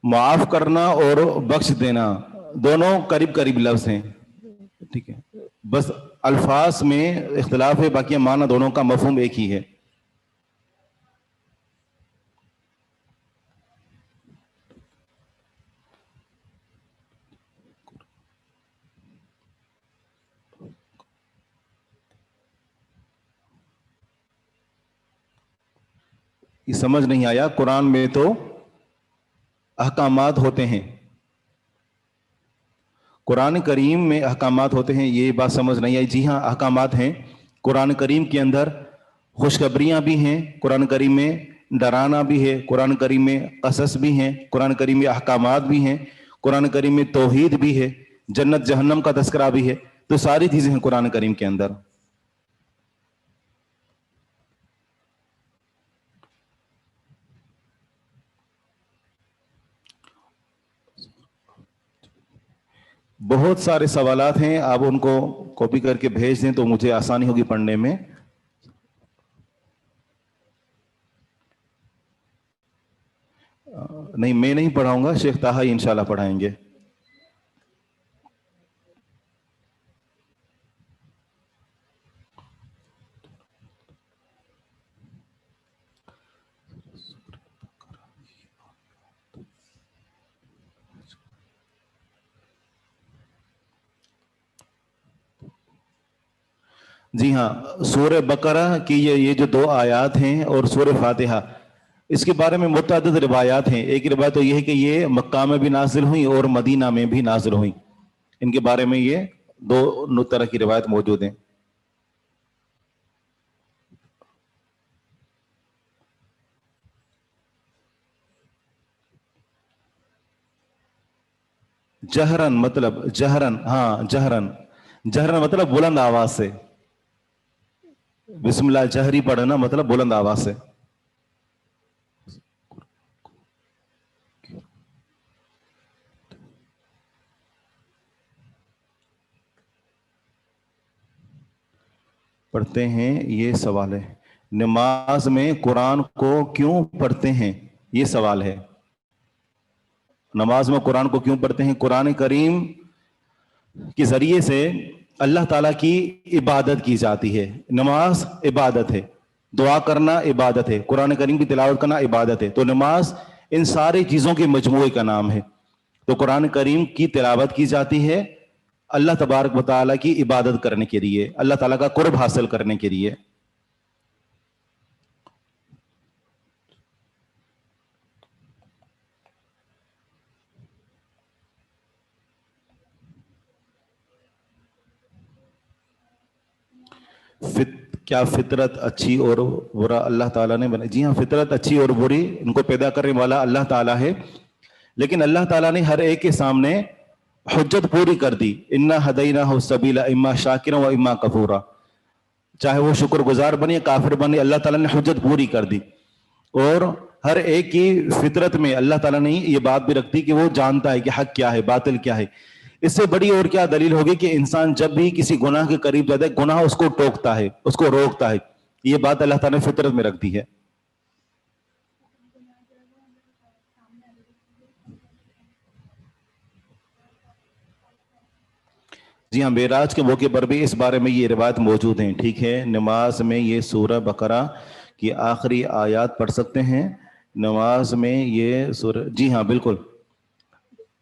معاف کرنا اور بخش دینا دونوں قریب قریب لفظ ہیں، ٹھیک ہے، بس الفاظ میں اختلاف ہے، باقی معنی دونوں کا مفہوم ایک ہی ہے. یہ سمجھ نہیں آیا، قرآن میں تو احکامات ہوتے ہیں، قرآن کریم میں احکامات ہوتے ہیں، یہ بات سمجھ نہیں آئی. جی ہاں احکامات ہیں، قرآن کریم کے اندر خوشخبریاں بھی ہیں، قرآن کریم میں ڈرانا بھی ہے، قرآن کریم میں قصص بھی ہیں، قرآن کریم میں احکامات بھی ہیں، قرآن کریم میں توحید بھی ہے، جنت جہنم کا تذکرہ بھی ہے. تو ساری چیزیں ہیں قرآن کریم کے اندر. بہت سارے سوالات ہیں، آپ ان کو کاپی کر کے بھیج دیں تو مجھے آسانی ہوگی پڑھنے میں. نہیں میں نہیں پڑھاؤں گا، شیخ طاہا ہی انشاءاللہ پڑھائیں گے. جی ہاں، سورہ بقرہ کی یہ جو دو آیات ہیں اور سورہ فاتحہ، اس کے بارے میں متعدد روایات ہیں. ایک روایت تو یہ ہے کہ یہ مکہ میں بھی نازل ہوئیں اور مدینہ میں بھی نازل ہوئیں. ان کے بارے میں یہ دو طرح کی روایت موجود ہیں. جہرن مطلب جہرن، ہاں جہرن، جہرن مطلب بلند آواز سے. بسم اللہ جہری پڑھنا مطلب بلند آواز سے. پڑھتے ہیں، یہ سوال ہے. نماز میں قرآن کو کیوں پڑھتے ہیں، یہ سوال ہے. نماز میں قرآن کو کیوں پڑھتے ہیں؟ قرآن کریم کے ذریعے سے اللہ تعالیٰ کی عبادت کی جاتی ہے. نماز عبادت ہے، دعا کرنا عبادت ہے, قرآن کریم کی تلاوت کرنا عبادت ہے. تو نماز ان ساری چیزوں کے مجموعے کا نام ہے. تو قرآن کریم کی تلاوت کی جاتی ہے اللہ تبارک و تعالیٰ کی عبادت کرنے کے لیے, اللہ تعالیٰ کا قرب حاصل کرنے کے لیے. کیا فطرت اچھی اور برا اللہ تعالیٰ نے بنائی؟ جی ہاں, فطرت اچھی اور بری ان کو پیدا کرنے والا اللہ تعالیٰ ہے, لیکن اللہ تعالیٰ نے ہر ایک کے سامنے حجت پوری کر دی. انا ہدیناہ السبیل اما شاکرا و اما کفورا, چاہے وہ شکر گزار بنے یا کافر بنے, اللہ تعالیٰ نے حجت پوری کر دی. اور ہر ایک کی فطرت میں اللہ تعالیٰ نے یہ بات بھی رکھ دی کہ وہ جانتا ہے کہ حق کیا ہے, باطل کیا ہے. اس سے بڑی اور کیا دلیل ہوگی کہ انسان جب بھی کسی گناہ کے قریب جاتا ہے, گناہ اس کو ٹوکتا ہے, اس کو روکتا ہے. یہ بات اللہ تعالیٰ نے فطرت میں رکھ دی ہے. جی ہاں, معراج کے موقع پر بھی اس بارے میں یہ روایت موجود ہیں. ٹھیک ہے, نماز میں یہ سورہ بقرہ کی آخری آیات پڑھ سکتے ہیں. نماز میں یہ سورہ, جی ہاں بالکل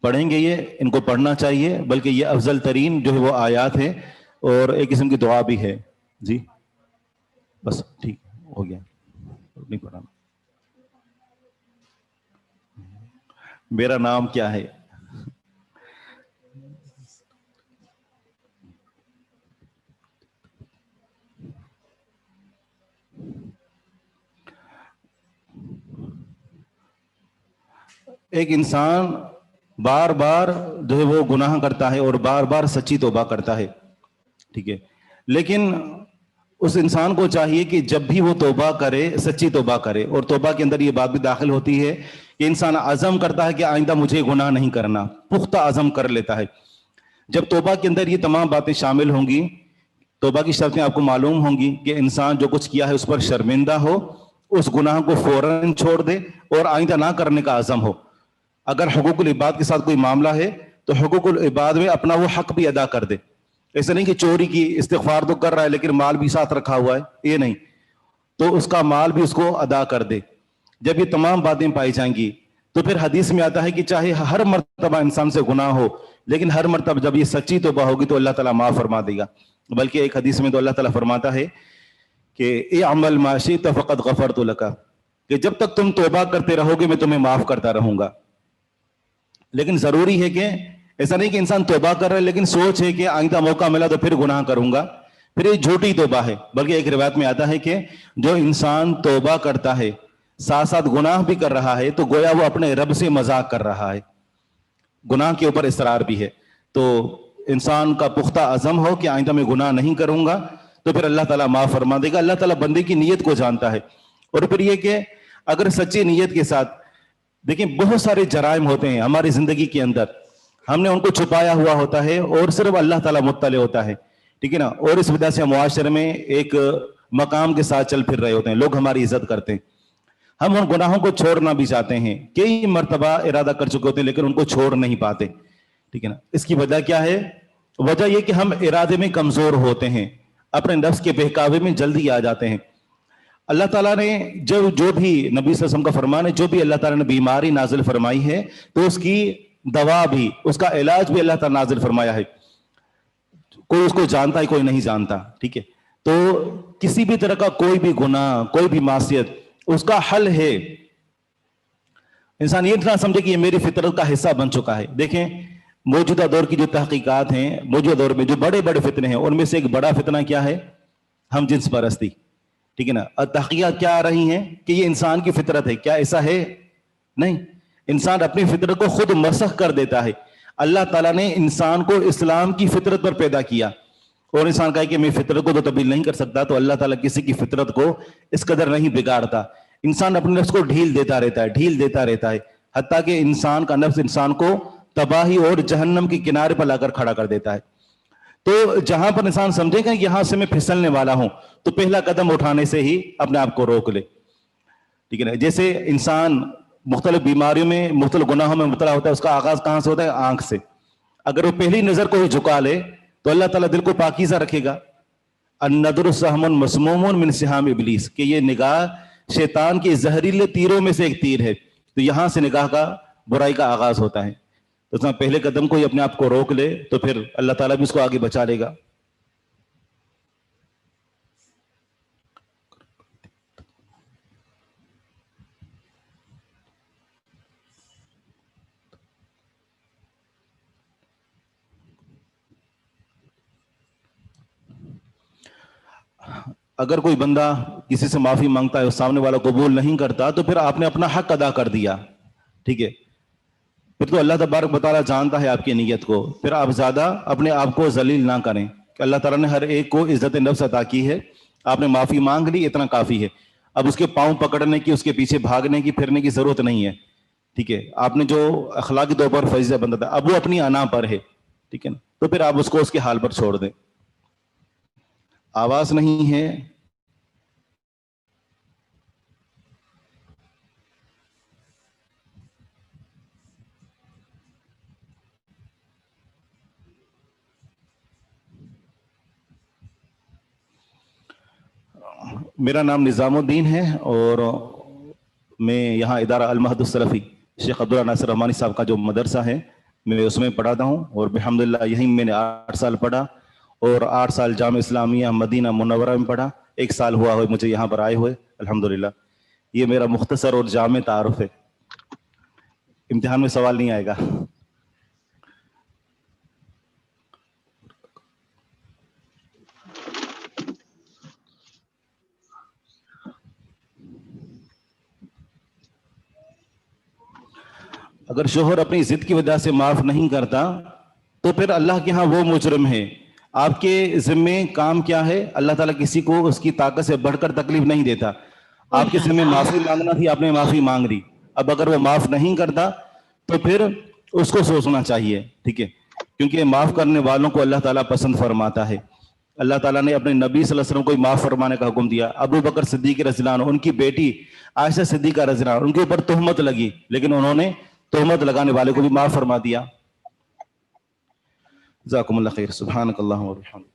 پڑھیں گے, یہ ان کو پڑھنا چاہیے, بلکہ یہ افضل ترین جو ہے وہ آیات ہے اور ایک قسم کی دعا بھی ہے. جی بس ٹھیک ہو گیا, نہیں پڑھانا. میرا نام کیا ہے؟ ایک انسان بار بار جو ہے وہ گناہ کرتا ہے اور بار بار سچی توبہ کرتا ہے. ٹھیک ہے, لیکن اس انسان کو چاہیے کہ جب بھی وہ توبہ کرے سچی توبہ کرے. اور توبہ کے اندر یہ بات بھی داخل ہوتی ہے کہ انسان عزم کرتا ہے کہ آئندہ مجھے گناہ نہیں کرنا, پختہ عزم کر لیتا ہے. جب توبہ کے اندر یہ تمام باتیں شامل ہوں گی, توبہ کی شرطیں آپ کو معلوم ہوں گی کہ انسان جو کچھ کیا ہے اس پر شرمندہ ہو, اس گناہ کو فوراً چھوڑ دے اور آئندہ نہ کرنے کا عزم ہو. اگر حقوق العباد کے ساتھ کوئی معاملہ ہے تو حقوق العباد میں اپنا وہ حق بھی ادا کر دے. ایسا نہیں کہ چوری کی استغفار تو کر رہا ہے لیکن مال بھی ساتھ رکھا ہوا ہے, یہ نہیں, تو اس کا مال بھی اس کو ادا کر دے. جب یہ تمام باتیں پائی جائیں گی تو پھر حدیث میں آتا ہے کہ چاہے ہر مرتبہ انسان سے گناہ ہو, لیکن ہر مرتبہ جب یہ سچی توبہ ہوگی تو اللہ تعالیٰ معاف فرما دے گا. بلکہ ایک حدیث میں تو اللہ تعالیٰ فرماتا ہے کہ اعمل ما شئت فقد غفرت لک, کہ جب تک تم توبہ کرتے رہو گے میں تمہیں معاف کرتا رہوں گا. لیکن ضروری ہے کہ ایسا نہیں کہ انسان توبہ کر رہا ہے لیکن سوچ ہے کہ آئندہ موقع ملا تو پھر گناہ کروں گا, پھر یہ جھوٹی توبہ ہے. بلکہ ایک روایت میں آتا ہے کہ جو انسان توبہ کرتا ہے ساتھ ساتھ گناہ بھی کر رہا ہے تو گویا وہ اپنے رب سے مذاق کر رہا ہے, گناہ کے اوپر اصرار بھی ہے. تو انسان کا پختہ عزم ہو کہ آئندہ میں گناہ نہیں کروں گا تو پھر اللہ تعالیٰ معاف فرما دے گا. اللہ تعالیٰ بندے کی نیت کو جانتا ہے. اور پھر یہ کہ اگر سچی نیت کے ساتھ, دیکھیں بہت سارے جرائم ہوتے ہیں ہماری زندگی کے اندر, ہم نے ان کو چھپایا ہوا ہوتا ہے اور صرف اللہ تعالیٰ مطلع ہوتا ہے. ٹھیک ہے نا, اور اس وجہ سے معاشرے میں ایک مقام کے ساتھ چل پھر رہے ہوتے ہیں, لوگ ہماری عزت کرتے ہیں. ہم ان گناہوں کو چھوڑنا بھی چاہتے ہیں, کئی مرتبہ ارادہ کر چکے ہوتے ہیں لیکن ان کو چھوڑ نہیں پاتے. ٹھیک ہے نا, اس کی وجہ کیا ہے؟ وجہ یہ کہ ہم ارادے میں کمزور ہوتے ہیں, اپنے نفس کے بہکاوے میں جلدی آ جاتے ہیں. اللہ تعالیٰ نے جو بھی نبی صلی اللہ علیہ وسلم کا فرمان ہے, جو بھی اللہ تعالیٰ نے بیماری نازل فرمائی ہے تو اس کی دوا بھی, اس کا علاج بھی اللہ تعالیٰ نازل فرمایا ہے. کوئی اس کو جانتا ہے, کوئی نہیں جانتا. ٹھیک ہے, تو کسی بھی طرح کا کوئی بھی گناہ, کوئی بھی معصیت, اس کا حل ہے. انسان یہ نہ سمجھے کہ یہ میری فطرت کا حصہ بن چکا ہے. دیکھیں موجودہ دور کی جو تحقیقات ہیں, موجودہ دور میں جو بڑے بڑے فتنے ہیں ان میں سے ایک بڑا فتنہ کیا ہے؟ ہم جنس پرستی. ٹھیک ہے نا, اور تحقیقات کیا آ رہی ہیں کہ یہ انسان کی فطرت ہے. کیا ایسا ہے؟ نہیں, انسان اپنی فطرت کو خود مسخ کر دیتا ہے. اللہ تعالیٰ نے انسان کو اسلام کی فطرت پر پیدا کیا اور انسان کہا کہ میں فطرت کو تو تبدیل نہیں کر سکتا, تو اللہ تعالیٰ کسی کی فطرت کو اس قدر نہیں بگاڑتا. انسان اپنے نفس کو ڈھیل دیتا رہتا ہے حتیٰ کہ انسان کا نفس انسان کو تباہی اور جہنم کے کنارے پر لا کر کھڑا کر دیتا ہے. تو جہاں پر انسان سمجھے گا کہ یہاں سے میں پھسلنے والا ہوں تو پہلا قدم اٹھانے سے ہی اپنے آپ کو روک لے. ٹھیک ہے نا, جیسے انسان مختلف بیماریوں میں, مختلف گناہوں میں مبتلا ہوتا ہے, اس کا آغاز کہاں سے ہوتا ہے؟ آنکھ سے. اگر وہ پہلی نظر کو ہی جھکا لے تو اللہ تعالیٰ دل کو پاکیزہ رکھے گا. النظر سہم مسموم من سہام ابلیس، کہ یہ نگاہ شیطان کے زہریلے تیروں میں سے ایک تیر ہے. تو یہاں سے نگاہ کا برائی کا آغاز ہوتا ہے. تو اس میں پہلے قدم کو ہی اپنے آپ کو روک لے تو پھر اللہ تعالیٰ بھی اس کو آگے بچا لے گا. اگر کوئی بندہ کسی سے معافی مانگتا ہے اور سامنے والا قبول نہیں کرتا تو پھر آپ نے اپنا حق ادا کر دیا. ٹھیک ہے، پھر تو اللہ تبارک و تعالیٰ جانتا ہے آپ کی نیت کو. پھر آپ زیادہ اپنے آپ کو ذلیل نہ کریں کہ اللہ تعالیٰ نے ہر ایک کو عزت نفس عطا کی ہے. آپ نے معافی مانگ لی، اتنا کافی ہے. اب اس کے پاؤں پکڑنے کی، اس کے پیچھے بھاگنے کی، پھرنے کی ضرورت نہیں ہے. ٹھیک ہے، آپ نے جو اخلاقی طور پر فریضہ بندہ تھا اب وہ اپنی انا پر ہے. ٹھیک ہے نا، تو پھر آپ اس کو اس کے حال پر چھوڑ دیں. آواز نہیں ہے. میرا نام نظام الدین ہے اور میں یہاں ادارہ المہد السلفی شیخ عبداللہ ناصر رحمانی صاحب کا جو مدرسہ ہے میں اس میں پڑھاتا ہوں. اور الحمدللہ یہیں میں نے 8 سال پڑھا اور 8 سال جامعہ اسلامیہ مدینہ منورہ میں پڑھا. 1 سال ہوا ہوئے مجھے یہاں پر آئے ہوئے الحمدللہ. یہ میرا مختصر اور جامع تعارف ہے. امتحان میں سوال نہیں آئے گا. اگر شوہر اپنی ضد کی وجہ سے معاف نہیں کرتا تو پھر اللہ کے ہاں وہ مجرم ہے. آپ کے ذمے کام کیا ہے؟ اللہ تعالیٰ کسی کو اس کی طاقت سے بڑھ کر تکلیف نہیں دیتا. آپ کے ذمے معافی مانگنا تھی، آپ نے معافی مانگ لی. اب اگر وہ معاف نہیں کرتا تو پھر اس کو سوچنا چاہیے. ٹھیک ہے، کیونکہ معاف کرنے والوں کو اللہ تعالیٰ پسند فرماتا ہے. اللہ تعالیٰ نے اپنے نبی صلی اللہ علیہ وسلم کو معاف فرمانے کا حکم دیا. ابو بکر صدیق رضی اللہ عنہ، ان کی بیٹی عائشہ صدیقہ رضی اللہ عنہ، ان کے اوپر تہمت لگی لیکن انہوں نے تہمت لگانے والے کو بھی معاف فرما دیا. جزاکم اللہ خیر. سبحانک اللہم و بحمدک.